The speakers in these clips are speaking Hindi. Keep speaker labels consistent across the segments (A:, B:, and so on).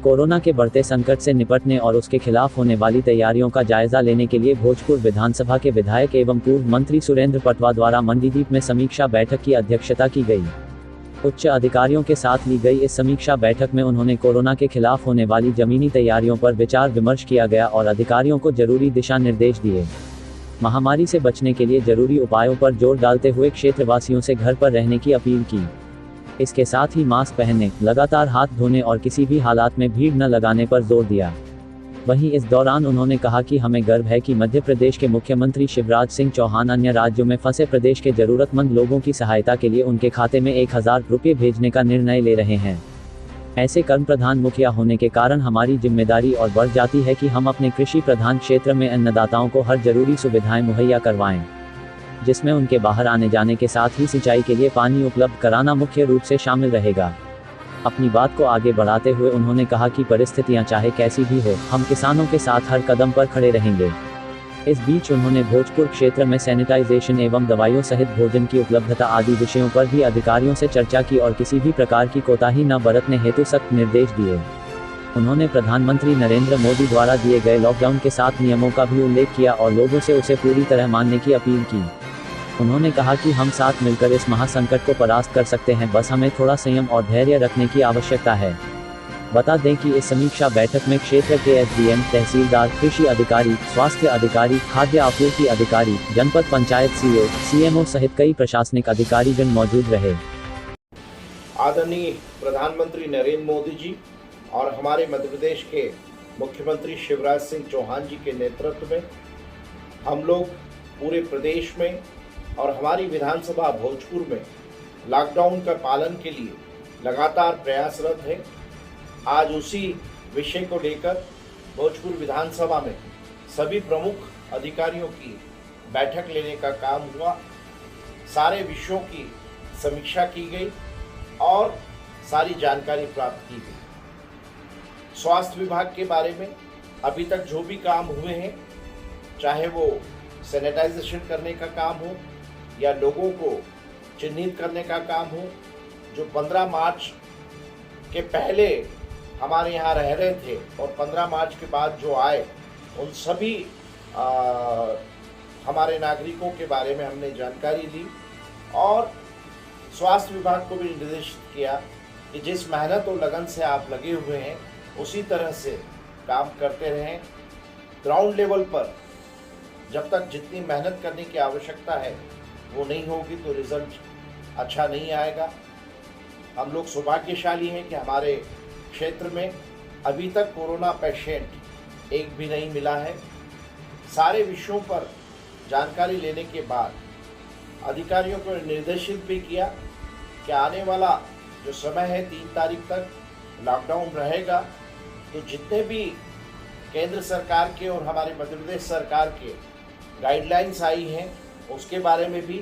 A: कोरोना के बढ़ते संकट से निपटने और उसके खिलाफ होने वाली तैयारियों का जायजा लेने के लिए भोजपुर विधानसभा के विधायक एवं पूर्व मंत्री सुरेंद्र पटवा द्वारा मंडीदीप में समीक्षा बैठक की अध्यक्षता की गई। उच्च अधिकारियों के साथ ली गई इस समीक्षा बैठक में उन्होंने कोरोना के खिलाफ होने वाली जमीनी तैयारियों पर विचार विमर्श किया गया और अधिकारियों को जरूरी दिशा निर्देश दिए। महामारी से बचने के लिए जरूरी उपायों पर जोर डालते हुए क्षेत्रवासियों से घर पर रहने की अपील की। इसके साथ ही मास्क पहनने, लगातार हाथ धोने और किसी भी हालात में भीड़ न लगाने पर जोर दिया। वहीं इस दौरान उन्होंने कहा कि हमें गर्व है कि मध्य प्रदेश के मुख्यमंत्री शिवराज सिंह चौहान अन्य राज्यों में फंसे प्रदेश के जरूरतमंद लोगों की सहायता के लिए उनके खाते में 1000 रुपये भेजने का निर्णय ले रहे हैं। ऐसे कर्म प्रधान मुखिया होने के कारण हमारी जिम्मेदारी और बढ़ जाती है कि हम अपने कृषि प्रधान क्षेत्र में अन्नदाताओं को हर जरूरी सुविधाएं मुहैया करवाएं, जिसमें उनके बाहर आने जाने के साथ ही सिंचाई के लिए पानी उपलब्ध कराना मुख्य रूप से शामिल रहेगा। अपनी बात को आगे बढ़ाते हुए उन्होंने कहा कि परिस्थितियां चाहे कैसी भी हो, हम किसानों के साथ हर कदम पर खड़े रहेंगे। इस बीच उन्होंने भोजपुर क्षेत्र में सैनिटाइजेशन एवं दवाइयों सहित भोजन की उपलब्धता आदि विषयों पर भी अधिकारियों से चर्चा की और किसी भी प्रकार की कोताही न बरतने हेतु सख्त निर्देश दिए। उन्होंने प्रधानमंत्री नरेंद्र मोदी द्वारा दिए गए लॉकडाउन के 7 नियमों का भी उल्लेख किया और लोगों से उसे पूरी तरह मानने की अपील की। उन्होंने कहा कि हम साथ मिलकर इस महासंकट को परास्त कर सकते हैं, बस हमें थोड़ा संयम और धैर्य रखने की आवश्यकता है। बता दें कि इस समीक्षा बैठक में क्षेत्र के एसडीएम, तहसीलदार, कृषि अधिकारी, स्वास्थ्य अधिकारी, खाद्य आपूर्ति अधिकारी, जनपद पंचायत सीओ, सीएमओ सहित कई प्रशासनिक अधिकारीगण मौजूद रहे।
B: आदरणीय प्रधानमंत्री नरेंद्र मोदी जी और हमारे मध्य प्रदेश के मुख्यमंत्री शिवराज सिंह चौहान जी के नेतृत्व में हम लोग पूरे प्रदेश में और हमारी विधानसभा भोजपुर में लॉकडाउन का पालन के लिए लगातार प्रयासरत है। आज उसी विषय को लेकर भोजपुर विधानसभा में सभी प्रमुख अधिकारियों की बैठक लेने का काम हुआ। सारे विषयों की समीक्षा की गई और सारी जानकारी प्राप्त की गई। स्वास्थ्य विभाग के बारे में अभी तक जो भी काम हुए हैं, चाहे वो सैनिटाइजेशन करने का काम हो या लोगों को चिन्हित करने का काम हो, जो 15 मार्च के पहले हमारे यहाँ रह रहे थे और 15 मार्च के बाद जो आए, उन सभी हमारे नागरिकों के बारे में हमने जानकारी ली और स्वास्थ्य विभाग को भी निर्देशित किया कि जिस मेहनत और लगन से आप लगे हुए हैं उसी तरह से काम करते रहें। ग्राउंड लेवल पर जब तक जितनी मेहनत करने की आवश्यकता है वो नहीं होगी तो रिजल्ट अच्छा नहीं आएगा। हम लोग सौभाग्यशाली हैं कि हमारे क्षेत्र में अभी तक कोरोना पेशेंट एक भी नहीं मिला है। सारे विषयों पर जानकारी लेने के बाद अधिकारियों को निर्देशित भी किया कि आने वाला जो समय है 3 तारीख तक लॉकडाउन रहेगा, तो जितने भी केंद्र सरकार के और हमारे मध्य प्रदेश सरकार के गाइडलाइंस आई हैं उसके बारे में भी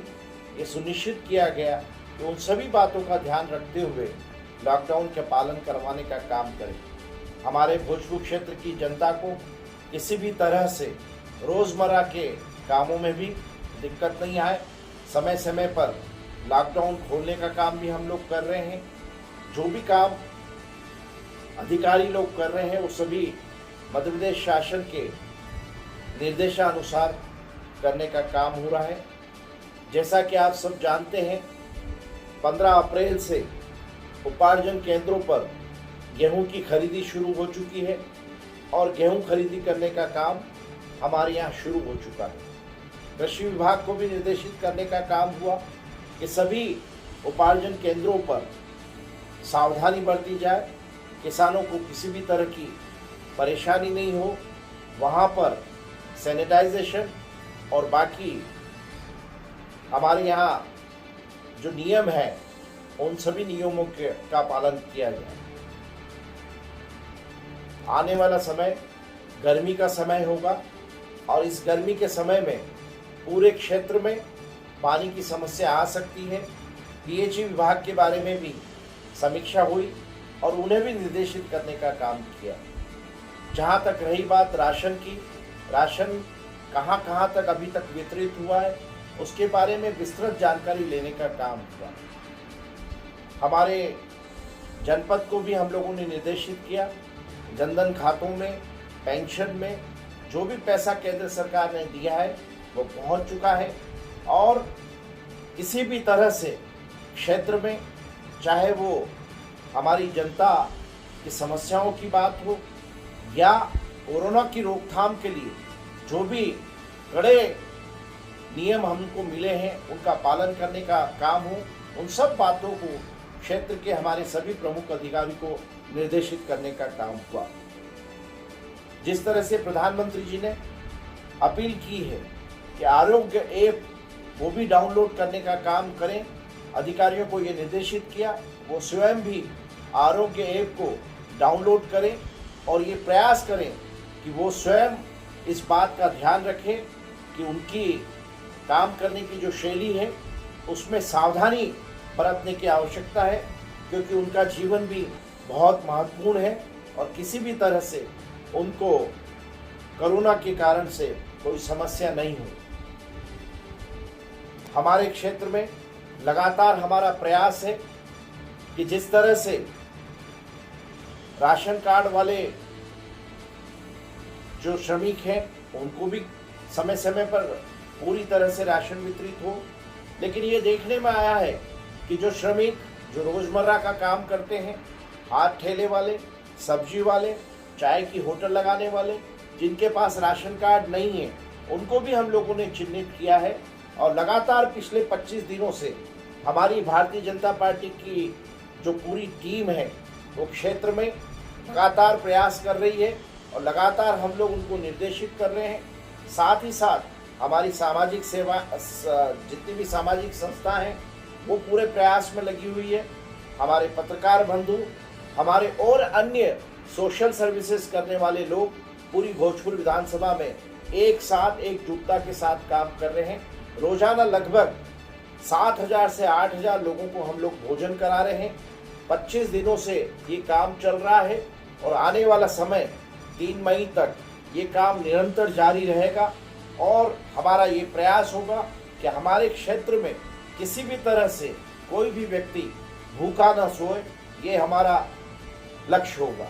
B: ये सुनिश्चित किया गया कि उन सभी बातों का ध्यान रखते हुए लॉकडाउन के पालन करवाने का काम करें। हमारे भोजपुर क्षेत्र की जनता को किसी भी तरह से रोज़मर्रा के कामों में भी दिक्कत नहीं आए। समय समय पर लॉकडाउन खोलने का काम भी हम लोग कर रहे हैं। जो भी काम अधिकारी लोग कर रहे हैं वो सभी मध्य प्रदेश शासन के निर्देशानुसार करने का काम हो रहा है। जैसा कि आप सब जानते हैं, 15 अप्रैल से उपार्जन केंद्रों पर गेहूं की खरीदी शुरू हो चुकी है और गेहूं खरीदी करने का काम हमारे यहाँ शुरू हो चुका है। कृषि विभाग को भी निर्देशित करने का काम हुआ कि सभी उपार्जन केंद्रों पर सावधानी बरती जाए, किसानों को किसी भी तरह की परेशानी नहीं हो। वहाँ पर सैनिटाइजेशन और बाकी हमारे यहाँ जो नियम है उन सभी नियमों का पालन किया जाए। आने वाला समय गर्मी का समय होगा और इस गर्मी के समय में पूरे क्षेत्र में पानी की समस्या आ सकती है। पीएचई विभाग के बारे में भी समीक्षा हुई और उन्हें भी निर्देशित करने का काम किया। जहाँ तक रही बात राशन की, राशन कहाँ कहाँ तक अभी तक वितरित हुआ है उसके बारे में विस्तृत जानकारी लेने का काम हुआ। हमारे जनपद को भी हम लोगों ने निर्देशित किया जनधन खातों में, पेंशन में जो भी पैसा केंद्र सरकार ने दिया है वो पहुंच चुका है। और किसी भी तरह से क्षेत्र में, चाहे वो हमारी जनता की समस्याओं की बात हो या कोरोना की रोकथाम के लिए जो भी कड़े नियम हमको मिले हैं उनका पालन करने का काम हो, उन सब बातों को क्षेत्र के हमारे सभी प्रमुख अधिकारी को निर्देशित करने का काम हुआ। जिस तरह से प्रधानमंत्री जी ने अपील की है कि आरोग्य ऐप वो भी डाउनलोड करने का काम करें, अधिकारियों को ये निर्देशित किया वो स्वयं भी आरोग्य ऐप को डाउनलोड करें और ये प्रयास करें कि वो स्वयं इस बात का ध्यान रखें कि उनकी काम करने की जो शैली है उसमें सावधानी बरतने की आवश्यकता है, क्योंकि उनका जीवन भी बहुत महत्वपूर्ण है और किसी भी तरह से उनको कोरोना के कारण से कोई समस्या नहीं हो। हमारे क्षेत्र में लगातार हमारा प्रयास है कि जिस तरह से राशन कार्ड वाले जो श्रमिक हैं उनको भी समय समय पर पूरी तरह से राशन वितरित हो, लेकिन ये देखने में आया है कि जो श्रमिक जो रोज़मर्रा का काम करते हैं, हाथ ठेले वाले, सब्जी वाले, चाय की होटल लगाने वाले, जिनके पास राशन कार्ड नहीं है उनको भी हम लोगों ने चिन्हित किया है। और लगातार पिछले 25 दिनों से हमारी भारतीय जनता पार्टी की जो पूरी टीम है वो क्षेत्र में लगातार प्रयास कर रही है और लगातार हम लोग उनको निर्देशित कर रहे हैं। साथ ही साथ हमारी सामाजिक सेवा, जितनी भी सामाजिक संस्था हैं वो पूरे प्रयास में लगी हुई है। हमारे पत्रकार बंधु, हमारे और अन्य सोशल सर्विसेज करने वाले लोग पूरी भोजपुर विधानसभा में एक साथ एकजुटता के साथ काम कर रहे हैं। रोजाना लगभग 7,000 से 8,000 लोगों को हम लोग भोजन करा रहे हैं। 25 दिनों से ये काम चल रहा है और आने वाला समय 3 मई तक ये काम निरंतर जारी रहेगा और हमारा ये प्रयास होगा कि हमारे क्षेत्र में किसी भी तरह से कोई भी व्यक्ति भूखा न सोए, ये हमारा लक्ष्य होगा।